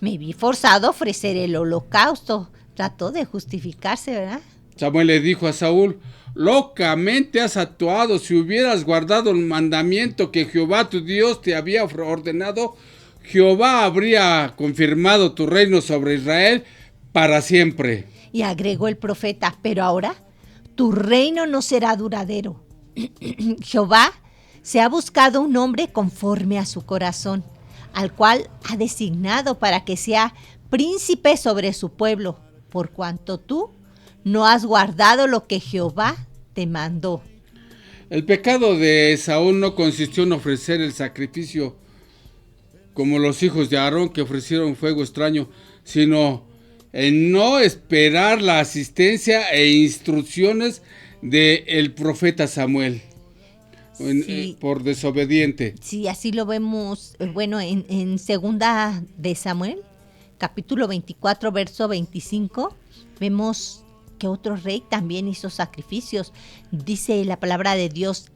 me vi forzado a ofrecer el holocausto. Trató de justificarse, ¿verdad? Samuel le dijo a Saúl, locamente has actuado. Si hubieras guardado el mandamiento que Jehová tu Dios te había ordenado, Jehová habría confirmado tu reino sobre Israel para siempre. Y agregó el profeta, pero ahora tu reino no será duradero. Jehová Se ha buscado un hombre conforme a su corazón, al cual ha designado para que sea príncipe sobre su pueblo, por cuanto tú no has guardado lo que Jehová te mandó. El pecado de Saúl no consistió en ofrecer el sacrificio como los hijos de Aarón que ofrecieron fuego extraño, sino en no esperar la asistencia e instrucciones del profeta Samuel, Sí. por desobediente. Sí, así lo vemos, bueno, en segunda de Samuel, capítulo 24, verso 25, vemos que otro rey también hizo sacrificios. Dice la palabra de Dios: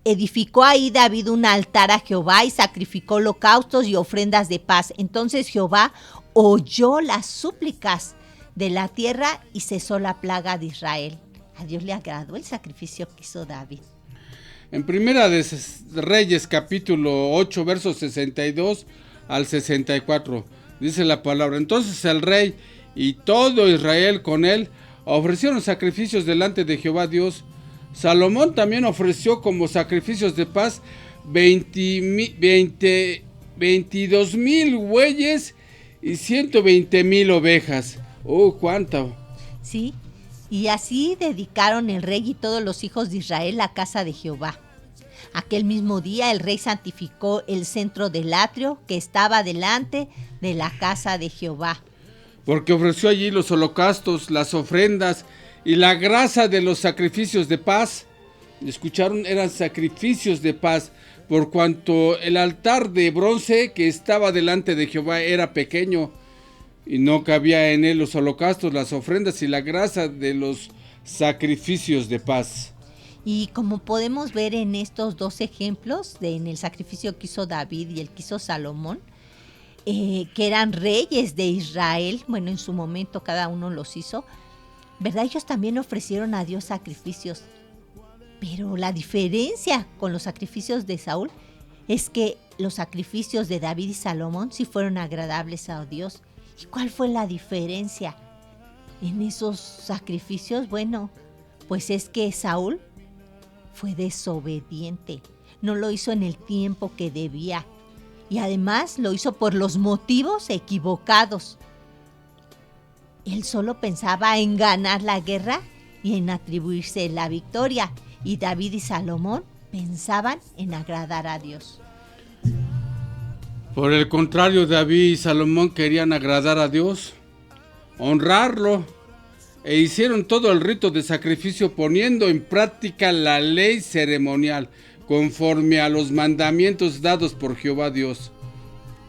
edificó ahí David un altar a Jehová y sacrificó holocaustos y ofrendas de paz. Entonces Jehová oyó las súplicas de la tierra y cesó la plaga de Israel. A Dios le agradó el sacrificio que hizo David. En Primera de Reyes, capítulo 8, versos 62 al 64, dice la palabra: entonces el rey y todo Israel con él ofrecieron sacrificios delante de Jehová Dios. Salomón también ofreció como sacrificios de paz 22,000 bueyes y 120,000 ovejas. ¡Cuánto! Sí, y así dedicaron el rey y todos los hijos de Israel la casa de Jehová. Aquel mismo día el rey santificó el centro del atrio que estaba delante de la casa de Jehová. Porque ofreció allí los holocaustos, las ofrendas y la grasa de los sacrificios de paz. Escucharon, eran sacrificios de paz, por cuanto el altar de bronce que estaba delante de Jehová era pequeño y no cabía en él los holocaustos, las ofrendas y la grasa de los sacrificios de paz. Y como podemos ver en estos dos ejemplos, en el sacrificio que hizo David y el que hizo Salomón, que eran reyes de Israel, bueno, en su momento cada uno los hizo, ¿verdad? Ellos también ofrecieron a Dios sacrificios. Pero la diferencia con los sacrificios de Saúl es que los sacrificios de David y Salomón sí fueron agradables a Dios. ¿Y cuál fue la diferencia en esos sacrificios? Bueno, pues es que Saúl fue desobediente, no lo hizo en el tiempo que debía y además lo hizo por los motivos equivocados. Él solo pensaba en ganar la guerra y en atribuirse la victoria, y David y Salomón pensaban en agradar a Dios. Por el contrario, David y Salomón querían agradar a Dios, honrarlo, e hicieron todo el rito de sacrificio poniendo en práctica la ley ceremonial conforme a los mandamientos dados por Jehová Dios.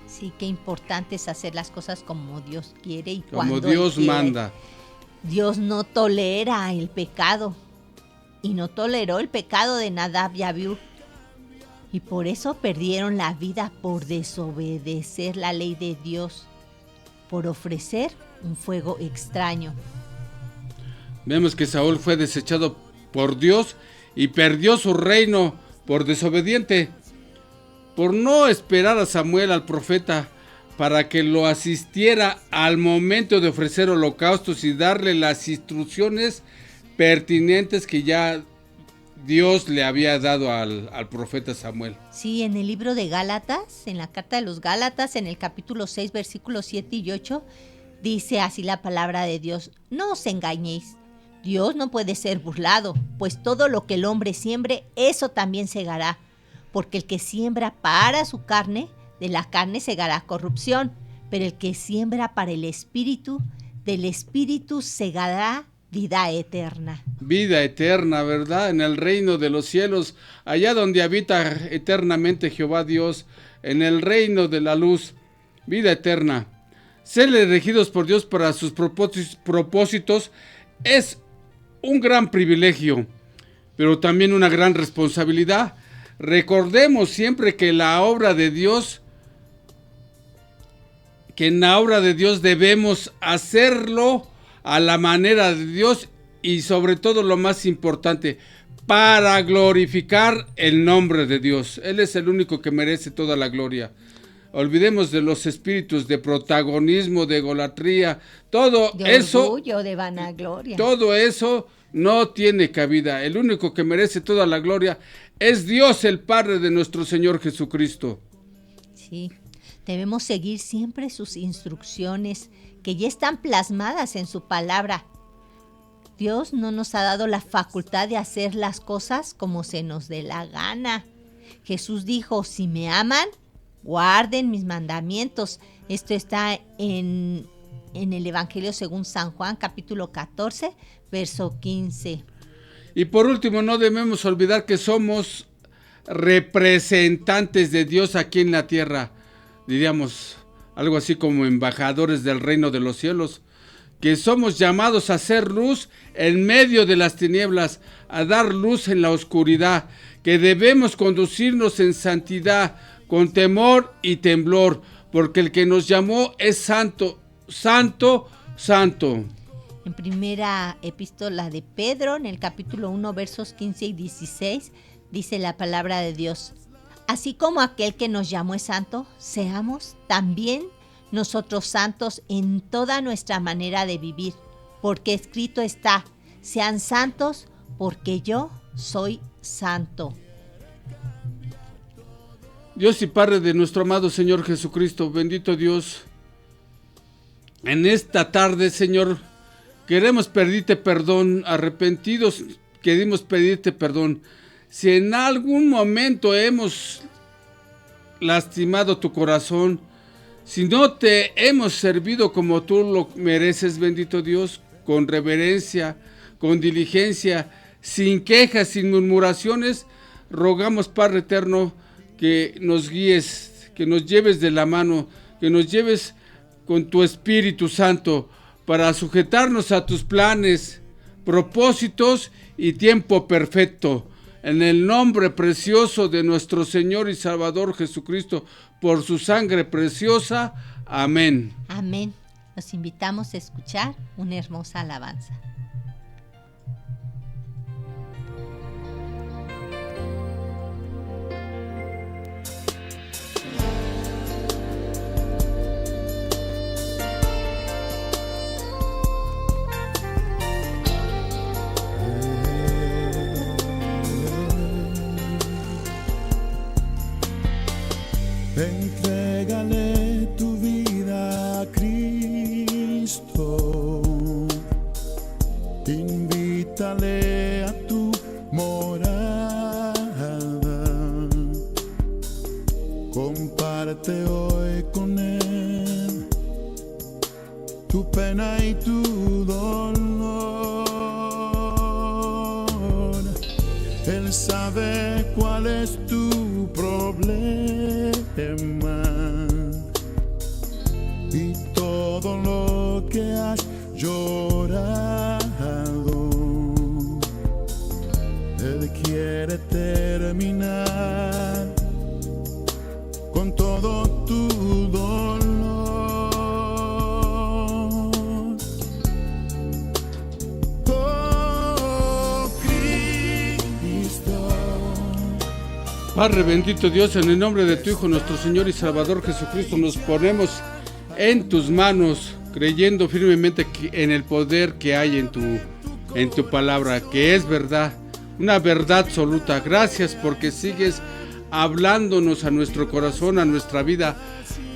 Sí, qué importante es hacer las cosas como Dios quiere y Como cuando Dios Él quiere. manda. Dios no tolera el pecado y no toleró el pecado de Nadab y Abiú. Y por eso perdieron la vida por desobedecer la ley de Dios, por ofrecer un fuego extraño. Vemos que Saúl fue desechado por Dios y perdió su reino por desobediente, por no esperar a Samuel, al profeta, para que lo asistiera al momento de ofrecer holocaustos y darle las instrucciones pertinentes que ya Dios le había dado al profeta Samuel. Sí, en el libro de Gálatas, en la carta de los Gálatas, en el capítulo 6, versículos 7 y 8, dice así la palabra de Dios: no os engañéis, Dios no puede ser burlado, pues todo lo que el hombre siembre, eso también segará. Porque el que siembra para su carne, de la carne segará corrupción, pero el que siembra para el Espíritu, del Espíritu segará vida eterna. Vida eterna, ¿verdad? En el reino de los cielos, allá donde habita eternamente Jehová Dios, en el reino de la luz, vida eterna. Ser elegidos por Dios para sus propósitos es un gran privilegio, pero también una gran responsabilidad. Recordemos siempre que en la obra de Dios debemos hacerlo a la manera de Dios y sobre todo lo más importante, para glorificar el nombre de Dios. Él es el único que merece toda la gloria. Olvidemos de los espíritus de protagonismo, de egolatría, todo De eso, orgullo, de vanagloria. todo eso no tiene cabida. El único que merece toda la gloria es Dios, el Padre de nuestro Señor Jesucristo. Sí, debemos seguir siempre sus instrucciones que ya están plasmadas en su palabra. Dios no nos ha dado la facultad de hacer las cosas como se nos dé la gana. Jesús dijo, si me aman, guarden mis mandamientos. Esto está en el Evangelio según San Juan, capítulo 14, verso 15. Y por último, no debemos olvidar que somos representantes de Dios aquí en la tierra. Diríamos algo así como embajadores del reino de los cielos, que somos llamados a hacer luz en medio de las tinieblas, a dar luz en la oscuridad, que debemos conducirnos en santidad, con temor y temblor, porque el que nos llamó es santo, santo, santo. En primera epístola de Pedro, en el capítulo 1, versos 15 y 16, dice la palabra de Dios: así como aquel que nos llamó es santo, seamos también nosotros santos en toda nuestra manera de vivir, porque escrito está, sean santos porque yo soy santo. Dios y Padre de nuestro amado Señor Jesucristo, bendito Dios, en esta tarde, Señor, queremos pedirte perdón, arrepentidos, queremos pedirte perdón. Si en algún momento hemos lastimado tu corazón, si no te hemos servido como tú lo mereces, bendito Dios, con reverencia, con diligencia, sin quejas, sin murmuraciones, rogamos, Padre eterno, que nos guíes, que nos lleves de la mano, que nos lleves con tu Espíritu Santo para sujetarnos a tus planes, propósitos y tiempo perfecto. En el nombre precioso de nuestro Señor y Salvador Jesucristo, por su sangre preciosa. Amén. Amén. Los invitamos a escuchar una hermosa alabanza. Entrégale tu vida a Cristo, invítale a tu morada, comparte hoy con Él tu pena y tu dolor. Él sabe cuál es tu problema y todo lo que has llorado. Él quiere terminar con todo tu dolor. Oh, Cristo. Padre bendito Dios, en el nombre de tu Hijo, nuestro Señor y Salvador Jesucristo, nos ponemos en tus manos, creyendo firmemente en el poder que hay en tu palabra, que es verdad, una verdad absoluta. Gracias porque sigues hablándonos a nuestro corazón, a nuestra vida,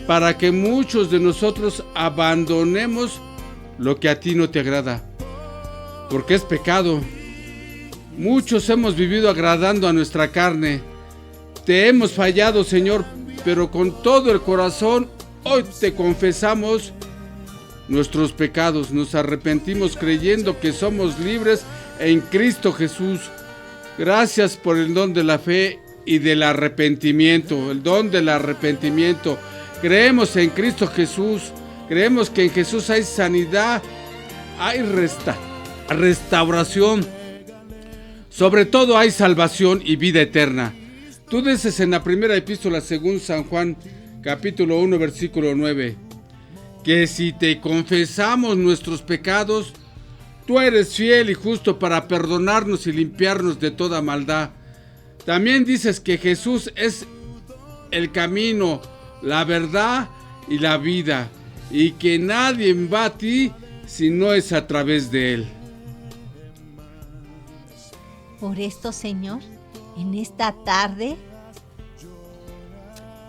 para que muchos de nosotros abandonemos lo que a ti no te agrada, porque es pecado. Muchos hemos vivido agradando a nuestra carne. Te hemos fallado, Señor, pero con todo el corazón hoy te confesamos nuestros pecados. Nos arrepentimos creyendo que somos libres en Cristo Jesús. Gracias por el don de la fe y del arrepentimiento, el don del arrepentimiento. Creemos en Cristo Jesús, creemos que en Jesús hay sanidad, hay restauración, sobre todo hay salvación y vida eterna. Tú dices en la primera epístola según San Juan, capítulo 1, versículo 9, que si te confesamos nuestros pecados, tú eres fiel y justo para perdonarnos y limpiarnos de toda maldad. También dices que Jesús es el camino, la verdad y la vida, y que nadie va a ti si no es a través de Él. Por esto, Señor, en esta tarde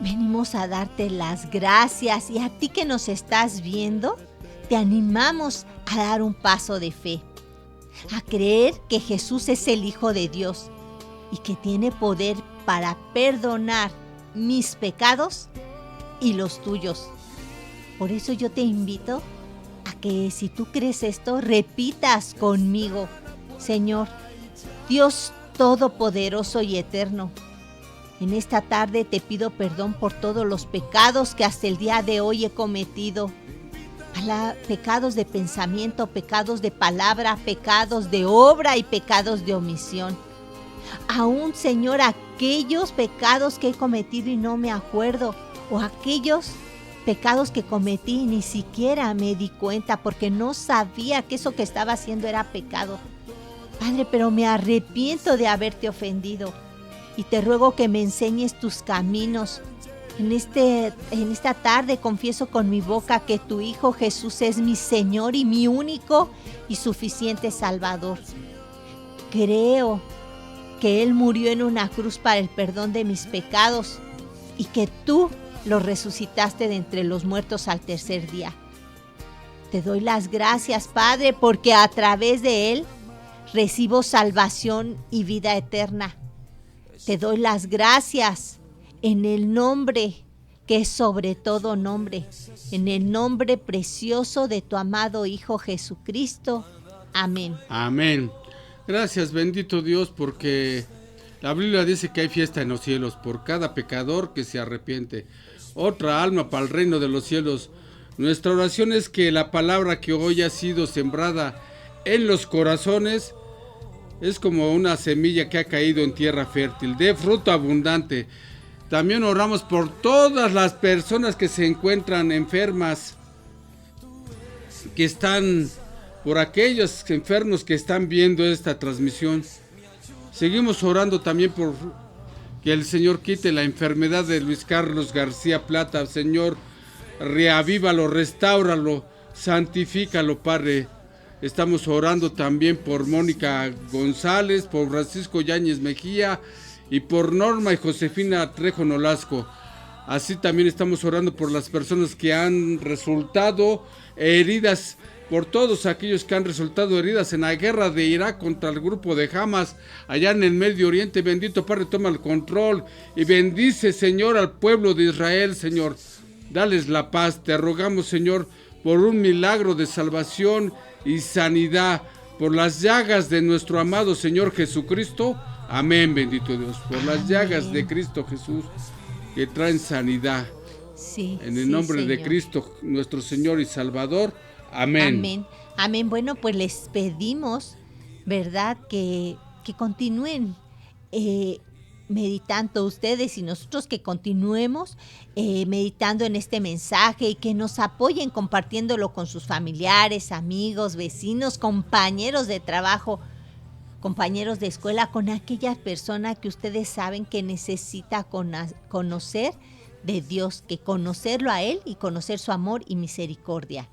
venimos a darte las gracias, y a ti que nos estás viendo, te animamos a dar un paso de fe, a creer que Jesús es el Hijo de Dios y que tiene poder para perdonar mis pecados y los tuyos. Por eso yo te invito a que, si tú crees esto, repitas conmigo: Señor, Dios Todopoderoso y Eterno, en esta tarde te pido perdón por todos los pecados que hasta el día de hoy he cometido. Pecados de pensamiento, pecados de palabra, pecados de obra y pecados de omisión. Aún, Señor, aquellos pecados que he cometido y no me acuerdo, o aquellos pecados que cometí y ni siquiera me di cuenta porque no sabía que eso que estaba haciendo era pecado. Padre, pero me arrepiento de haberte ofendido y te ruego que me enseñes tus caminos. En esta tarde confieso con mi boca que tu Hijo Jesús es mi Señor y mi único y suficiente Salvador. Creo que Él murió en una cruz para el perdón de mis pecados y que tú lo resucitaste de entre los muertos al tercer día. Te doy las gracias, Padre, porque a través de Él recibo salvación y vida eterna. Te doy las gracias en el nombre que es sobre todo nombre, en el nombre precioso de tu amado Hijo Jesucristo. Amén. Amén. Gracias, bendito Dios, porque la Biblia dice que hay fiesta en los cielos por cada pecador que se arrepiente. Otra alma para el reino de los cielos. Nuestra oración es que la palabra que hoy ha sido sembrada en los corazones es como una semilla que ha caído en tierra fértil, de fruto abundante. También oramos por todas las personas que se encuentran enfermas, que están, por aquellos enfermos que están viendo esta transmisión. Seguimos orando también por que el Señor quite la enfermedad de Luis Carlos García Plata. Señor, reavívalo, restáuralo, santifícalo, Padre. Estamos orando también por Mónica González, por Francisco Yáñez Mejía y por Norma y Josefina Trejo Nolasco. Así también estamos orando por las personas que han resultado heridas, por todos aquellos que han resultado heridas en la guerra de Irak contra el grupo de Hamas, allá en el Medio Oriente. Bendito Padre, toma el control y bendice, Señor, al pueblo de Israel, Señor. Dales la paz. Te rogamos, Señor, por un milagro de salvación y sanidad, por las llagas de nuestro amado Señor Jesucristo. Amén, bendito Dios, por las llagas de Cristo Jesús que traen sanidad. Sí, en el nombre Señor. de Cristo, nuestro Señor y Salvador. Amén. Amén. Amén. Bueno, pues les pedimos, ¿verdad?, que continúen meditando ustedes y nosotros, que continuemos meditando en este mensaje y que nos apoyen compartiéndolo con sus familiares, amigos, vecinos, compañeros de trabajo, compañeros de escuela, con aquellas personas que ustedes saben que necesita conocer de Dios, que conocerlo a Él y conocer su amor y misericordia.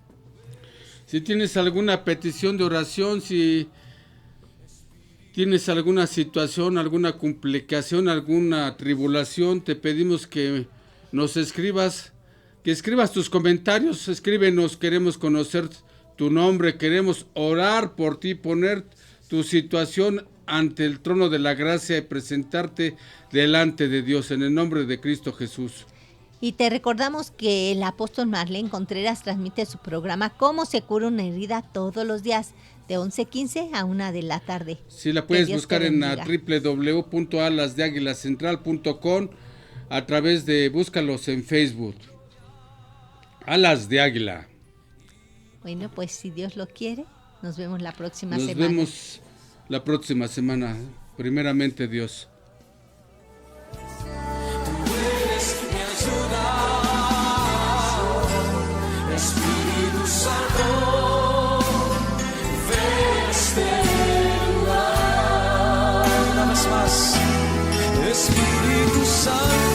Si tienes alguna petición de oración, si tienes alguna situación, alguna complicación, alguna tribulación, te pedimos que nos escribas, que escribas tus comentarios. Escríbenos, queremos conocer tu nombre, queremos orar por ti, poner tu situación ante el trono de la gracia y presentarte delante de Dios en el nombre de Cristo Jesús. Y te recordamos que el apóstol Marlene Contreras transmite su programa Cómo se cura una herida todos los días, de 11:15 a 1 de la tarde. Sí, la puedes Que Dios buscar te en la bendiga. www.alasdeaguilacentral.com, a través de, búscalos en Facebook. Alas de Águila. Bueno, pues si Dios lo quiere, nos vemos la próxima Nos semana. vemos la próxima semana, primeramente Dios. Espíritu Santo, ven a este lugar. Una vez más, Espíritu Santo.